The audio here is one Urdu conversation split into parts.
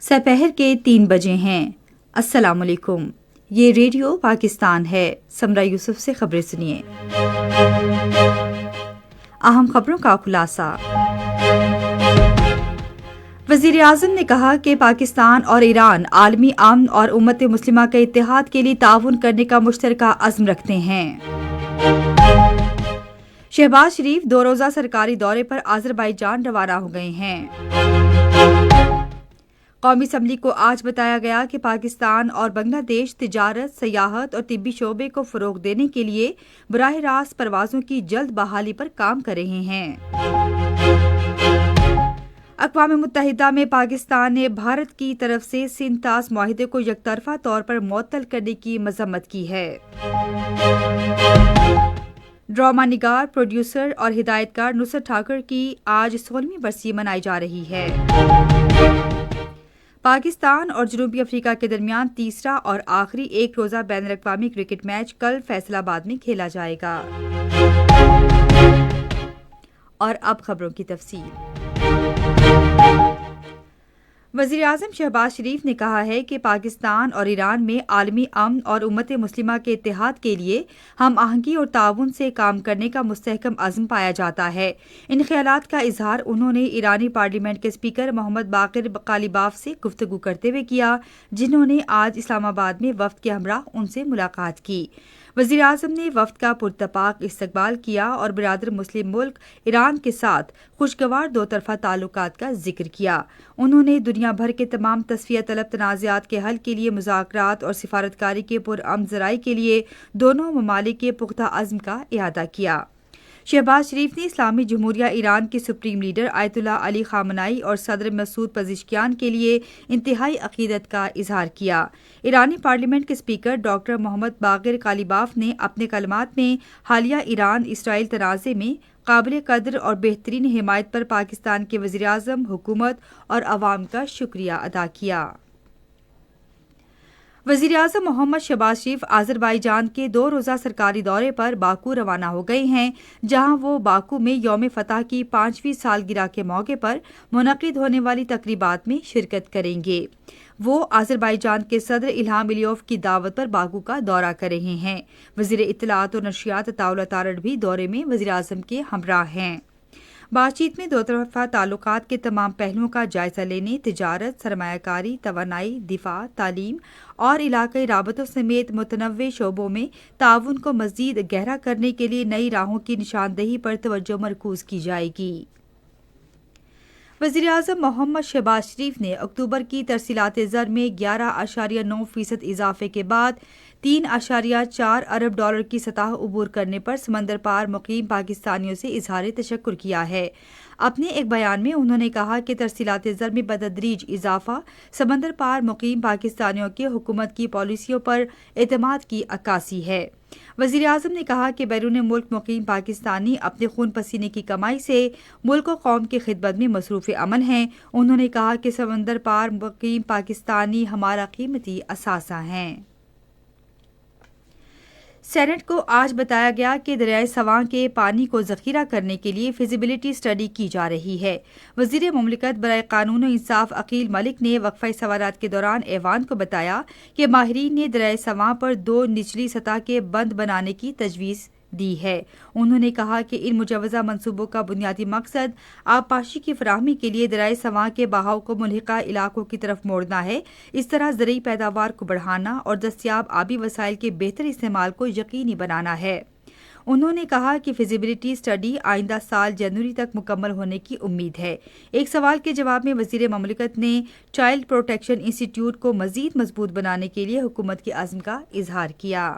سپہر کے 3 بجے ہیں۔ السلام علیکم، یہ ریڈیو پاکستان ہے۔ سمرہ یوسف سے خبریں سنیے۔ اہم خبروں کا خلاصہ۔ وزیر اعظم نے کہا کہ پاکستان اور ایران عالمی امن اور امت مسلمہ کے اتحاد کے لیے تعاون کرنے کا مشترکہ عزم رکھتے ہیں۔ شہباز شریف 2 روزہ سرکاری دورے پر آذربائیجان روانہ ہو گئے ہیں۔ قومی اسمبلی کو آج بتایا گیا کہ پاکستان اور بنگلہ دیش تجارت، سیاحت اور طبی شعبے کو فروغ دینے کے لیے براہ راست پروازوں کی جلد بحالی پر کام کر رہے ہیں۔ اقوام متحدہ میں پاکستان نے بھارت کی طرف سے سندھ طاس معاہدے کو یک طرفہ طور پر معطل کرنے کی مذمت کی ہے۔ ڈرامہ نگار، پروڈیوسر اور ہدایت کار نصرت ٹھاکر کی آج 16ویں برسی منائی جا رہی ہے۔ پاکستان اور جنوبی افریقہ کے درمیان تیسرا اور آخری ایک روزہ بین الاقوامی کرکٹ میچ کل فیصل آباد میں کھیلا جائے گا۔ اور اب خبروں کی تفصیل۔ وزیر اعظم شہباز شریف نے کہا ہے کہ پاکستان اور ایران میں عالمی امن اور امت مسلمہ کے اتحاد کے لیے ہم آہنگی اور تعاون سے کام کرنے کا مستحکم عزم پایا جاتا ہے۔ ان خیالات کا اظہار انہوں نے ایرانی پارلیمنٹ کے اسپیکر محمد باقر قالیباف سے گفتگو کرتے ہوئے کیا، جنہوں نے آج اسلام آباد میں وفد کے ہمراہ ان سے ملاقات کی۔ وزیر اعظم نے وفد کا پراتفاق استقبال کیا اور برادر مسلم ملک ایران کے ساتھ خوشگوار 2 طرفہ تعلقات کا ذکر کیا۔ انہوں نے دنیا بھر کے تمام تصفیہ طلب تنازعات کے حل کے لیے مذاکرات اور سفارتکاری کے پرامن ذرائع کے لیے دونوں ممالک کے پختہ عزم کا اعادہ کیا۔ شہباز شریف نے اسلامی جمہوریہ ایران کے سپریم لیڈر آیت اللہ علی خامنائی اور صدر مسعود پزشکیان کے لیے انتہائی عقیدت کا اظہار کیا۔ ایرانی پارلیمنٹ کے اسپیکر ڈاکٹر محمد باقر قالیباف نے اپنے کلمات میں حالیہ ایران اسرائیل تنازع میں قابل قدر اور بہترین حمایت پر پاکستان کے وزیر اعظم، حکومت اور عوام کا شکریہ ادا کیا۔ وزیر اعظم محمد شہباز شریف آذربائیجان کے 2 روزہ سرکاری دورے پر باکو روانہ ہو گئے ہیں، جہاں وہ باکو میں یوم فتح کی 5ویں سالگرہ کے موقع پر منعقد ہونے والی تقریبات میں شرکت کریں گے۔ وہ آذربائیجان کے صدر الہام علیوف کی دعوت پر باکو کا دورہ کر رہے ہیں۔ وزیر اطلاعات و نشریات عطاءاللہ تارڑ بھی دورے میں وزیر اعظم کے ہمراہ ہیں۔ بات چیت میں 2 طرفہ تعلقات کے تمام پہلوؤں کا جائزہ لینے، تجارت، سرمایہ کاری، توانائی، دفاع، تعلیم اور علاقائی رابطوں سمیت متنوع شعبوں میں تعاون کو مزید گہرا کرنے کے لیے نئی راہوں کی نشاندہی پر توجہ مرکوز کی جائے گی۔ وزیر اعظم محمد شہباز شریف نے اکتوبر کی ترسیلات زر میں 11.9% اضافے کے بعد 3.4 ارب ڈالر کی سطح عبور کرنے پر سمندر پار مقیم پاکستانیوں سے اظہار تشکر کیا ہے۔ اپنے ایک بیان میں انہوں نے کہا کہ ترسیلات زر میں بتدریج اضافہ سمندر پار مقیم پاکستانیوں کے حکومت کی پالیسیوں پر اعتماد کی عکاسی ہے۔ وزیر اعظم نے کہا کہ بیرون ملک مقیم پاکستانی اپنے خون پسینے کی کمائی سے ملک و قوم کی خدمت میں مصروف عمل ہیں۔ انہوں نے کہا کہ سمندر پار مقیم پاکستانی ہمارا قیمتی اثاثہ ہیں۔ سینیٹ کو آج بتایا گیا کہ دریائے سواں کے پانی کو ذخیرہ کرنے کے لیے فیزیبلٹی اسٹڈی کی جا رہی ہے۔ وزیر مملکت برائے قانون و انصاف عقیل ملک نے وقفہ سوالات کے دوران ایوان کو بتایا کہ ماہرین نے دریائے سواں پر 2 نچلی سطح کے بند بنانے کی تجویز دی ہے۔ انہوں نے کہا کہ ان مجوزہ منصوبوں کا بنیادی مقصد آبپاشی کی فراہمی کے لیے دریائے سواں کے بہاؤ کو ملحقہ علاقوں کی طرف موڑنا ہے، اس طرح زرعی پیداوار کو بڑھانا اور دستیاب آبی وسائل کے بہتر استعمال کو یقینی بنانا ہے۔ انہوں نے کہا کہ فیزیبلٹی اسٹڈی آئندہ سال جنوری تک مکمل ہونے کی امید ہے۔ ایک سوال کے جواب میں وزیر مملکت نے چائلڈ پروٹیکشن انسٹی ٹیوٹ کو مزید مضبوط بنانے کے لیے حکومت کے عزم کا اظہار کیا۔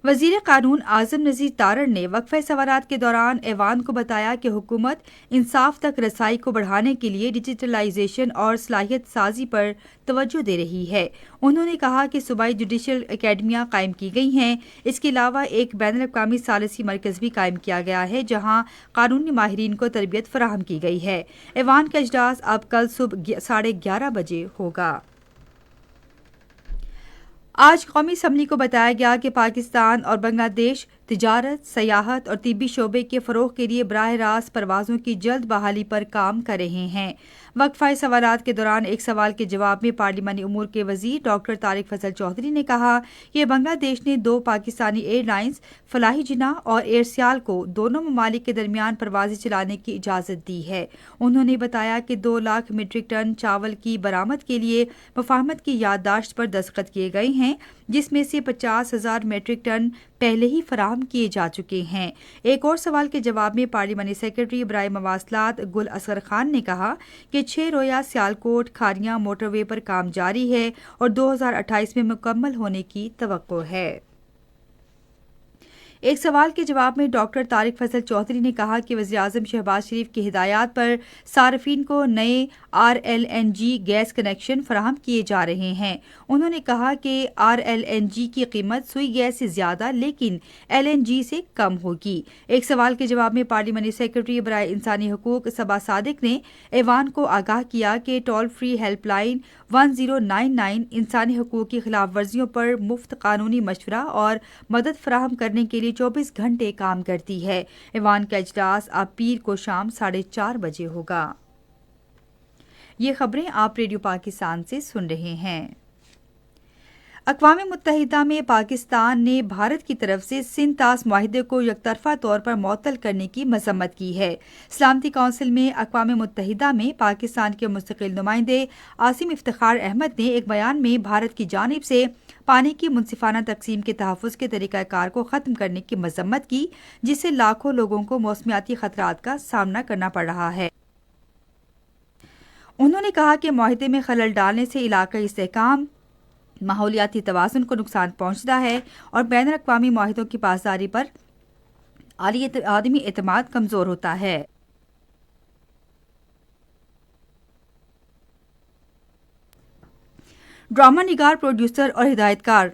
وزیر قانون اعظم نذیر تارڑ نے وقفہ سوالات کے دوران ایوان کو بتایا کہ حکومت انصاف تک رسائی کو بڑھانے کے لیے ڈیجیٹلائزیشن اور صلاحیت سازی پر توجہ دے رہی ہے۔ انہوں نے کہا کہ صوبائی جوڈیشل اکیڈمیاں قائم کی گئی ہیں۔ اس کے علاوہ ایک بین الاقوامی ثالثی مرکز بھی قائم کیا گیا ہے، جہاں قانونی ماہرین کو تربیت فراہم کی گئی ہے۔ ایوان کا اجلاس اب کل صبح 11:30 بجے ہوگا۔ آج قومی اسمبلی کو بتایا گیا کہ پاکستان اور بنگلہ دیش تجارت، سیاحت اور طبی شعبے کے فروغ کے لیے براہ راست پروازوں کی جلد بحالی پر کام کر رہے ہیں۔ وقفہ سوالات کے دوران ایک سوال کے جواب میں پارلیمانی امور کے وزیر ڈاکٹر طارق فضل چودھری نے کہا کہ بنگلہ دیش نے 2 پاکستانی ایئر لائنز فلاحی جناح اور ایئر سیال کو دونوں ممالک کے درمیان پروازیں چلانے کی اجازت دی ہے۔ انہوں نے بتایا کہ 2 لاکھ میٹرک ٹن چاول کی برآمد کے لیے مفاہمت کی یادداشت پر دستخط کیے گئے ہیں، جس میں سے 50,000 میٹرک ٹن پہلے ہی فراہم کیے جا چکے ہیں۔ ایک اور سوال کے جواب میں پارلیمانی سیکرٹری برائے مواصلات گل اصغر خان نے کہا کہ 6 رویا سیالکوٹ کھاریاں موٹر وے پر کام جاری ہے اور 2028 میں مکمل ہونے کی توقع ہے۔ ایک سوال کے جواب میں ڈاکٹر طارق فضل چودھری نے کہا کہ وزیراعظم شہباز شریف کی ہدایات پر صارفین کو نئے RLNG گیس کنیکشن فراہم کیے جا رہے ہیں۔ انہوں نے کہا کہ RLNG کی قیمت سوئی گیس سے زیادہ لیکن LNG سے کم ہوگی۔ ایک سوال کے جواب میں پارلیمانی سیکرٹری برائے انسانی حقوق صبا صادق نے ایوان کو آگاہ کیا کہ ٹول فری ہیلپ لائن 1099 انسانی حقوق کی خلاف ورزیوں پر مفت قانونی مشورہ اور مدد فراہم کرنے کے لیے 24 گھنٹے کام کرتی ہے۔ ایوان کا اجلاس اب پیر کو شام 4:30 بجے ہوگا۔ یہ خبریں آپ ریڈیو پاکستان سے سن رہے ہیں۔ اقوام متحدہ میں پاکستان نے بھارت کی طرف سے سندھ طاس معاہدے کو یک طرفہ طور پر معطل کرنے کی مذمت کی ہے۔ سلامتی کونسل میں اقوام متحدہ میں پاکستان کے مستقل نمائندے عاصم افتخار احمد نے ایک بیان میں بھارت کی جانب سے پانی کی منصفانہ تقسیم کے تحفظ کے طریقہ کار کو ختم کرنے کی مذمت کی، جس سے لاکھوں لوگوں کو موسمیاتی خطرات کا سامنا کرنا پڑ رہا ہے۔ انہوں نے کہا کہ معاہدے میں خلل ڈالنے سے علاقائی استحکام، ماحولیاتی توازن کو نقصان پہنچتا ہے اور بین الاقوامی معاہدوں کی پاسداری پر عالمی اعتماد کمزور ہوتا ہے۔ ڈرامہ نگار، پروڈیوسر اور ہدایت کار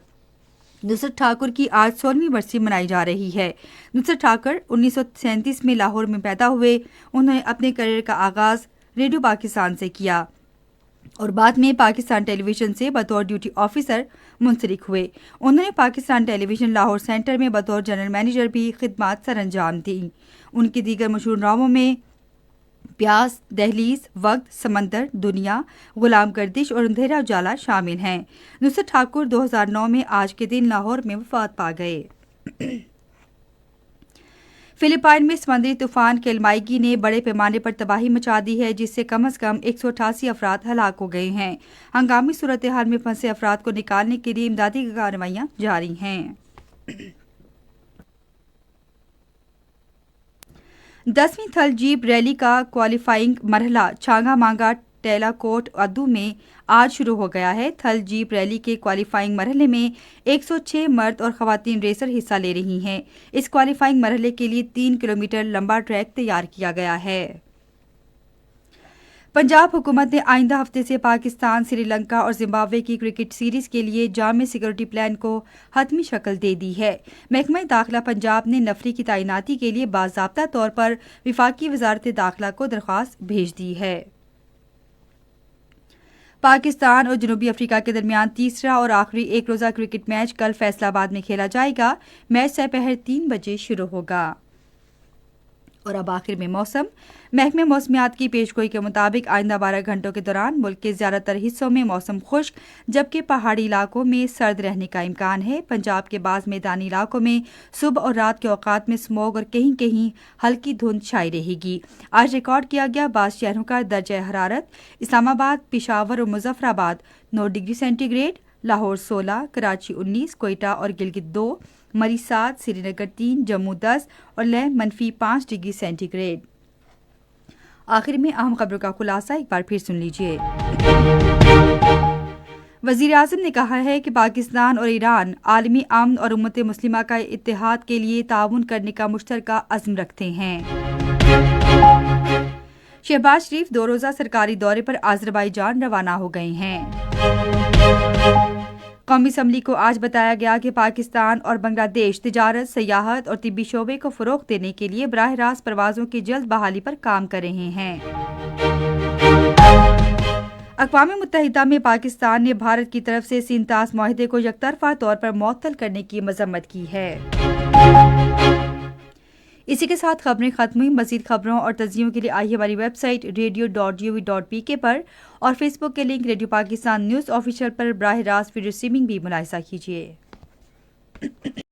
نصرت ٹھاکر کی آج 16ویں برسی منائی جا رہی ہے۔ نصرت ٹھاکر 1937 میں لاہور میں پیدا ہوئے۔ انہوں نے اپنے کیریئر کا آغاز ریڈیو پاکستان سے کیا اور بعد میں پاکستان ٹیلی ویژن سے بطور ڈیوٹی آفیسر منسلک ہوئے۔ انہوں نے پاکستان ٹیلی ویژن لاہور سینٹر میں بطور جنرل مینیجر بھی خدمات سر انجام دیں۔ ان کی دیگر مشہور ڈراموں میں پیاس، دہلیز، وقت، سمندر، دنیا، غلام گردش اور اندھیرا اجالا شامل ہیں۔ نصرت ٹھاکر 2009 میں آج کے دن لاہور میں وفات پا گئے۔ فلپائن میں سمندری طوفان کیلمائگی نے بڑے پیمانے پر تباہی مچا دی ہے، جس سے کم از کم 188 افراد ہلاک ہو گئے ہیں۔ ہنگامی صورتحال میں پھنسے افراد کو نکالنے کے لیے امدادی کارروائیاں جاری ہیں۔ 10ویں تھل جیپ ریلی کا کوالیفائنگ مرحلہ چھانگا مانگا ٹیلا کوٹ ادو میں آج شروع ہو گیا ہے۔ تھل جیپ ریلی کے کوالیفائنگ مرحلے میں 106 مرد اور خواتین ریسر حصہ لے رہی ہیں۔ اس کوالیفائنگ مرحلے کے لیے 3 کلومیٹر لمبا ٹریک تیار کیا گیا ہے۔ پنجاب حکومت نے آئندہ ہفتے سے پاکستان، سری لنکا اور زمبابوے کی کرکٹ سیریز کے لیے جامع سیکورٹی پلان کو حتمی شکل دے دی ہے۔ محکمہ داخلہ پنجاب نے نفری کی تعیناتی کے لیے باضابطہ طور پر وفاقی وزارت داخلہ کو درخواست بھیج دی ہے۔ پاکستان اور جنوبی افریقہ کے درمیان تیسرا اور آخری ایک روزہ کرکٹ میچ کل فیصل آباد میں کھیلا جائے گا۔ میچ دوپہر 3 بجے شروع ہوگا۔ اور اب آخر میں موسم۔ محکمہ موسمیات کی پیشگوئی کے مطابق آئندہ 12 گھنٹوں کے دوران ملک کے زیادہ تر حصوں میں موسم خشک جبکہ پہاڑی علاقوں میں سرد رہنے کا امکان ہے۔ پنجاب کے بعض میدانی علاقوں میں صبح اور رات کے اوقات میں اسموگ اور کہیں کہیں ہلکی دھند چھائی رہے گی۔ آج ریکارڈ کیا گیا بعض شہروں کا درجہ حرارت: اسلام آباد، پشاور اور Muzaffarabad 9 degree centigrade, Lahore 16، Karachi 19، Quetta اور گلگت 2، مری 7، سری نگر 3، جموں 10 اور لیہ -5 ڈگری سینٹی گریڈ۔ آخر میں اہم خبروں کا خلاصہ ایک بار پھر سن لیجیے۔ وزیر اعظم نے کہا ہے کہ پاکستان اور ایران عالمی امن اور امت مسلمہ کا اتحاد کے لیے تعاون کرنے کا مشترکہ عزم رکھتے ہیں۔ شہباز شریف 2 روزہ سرکاری دورے پر آذربائیجان روانہ ہو گئے ہیں۔ قومی اسمبلی کو آج بتایا گیا کہ پاکستان اور بنگلہ دیش تجارت، سیاحت اور طبی شعبے کو فروغ دینے کے لیے براہ راست پروازوں کی جلد بحالی پر کام کر رہے ہیں۔ اقوام متحدہ میں پاکستان نے بھارت کی طرف سے سینتاس معاہدے کو یکطرفہ طور پر معطل کرنے کی مذمت کی ہے۔ اسی کے ساتھ خبریں ختم ہوئی۔ مزید خبروں اور تجزیوں کے لیے آئیے ہماری ویب سائٹ radio.uv.pk پر اور فیس بک کے link radio Pakistan news official پر براہ راست ویڈیو اسٹریمنگ بھی ملاحظہ کیجیے۔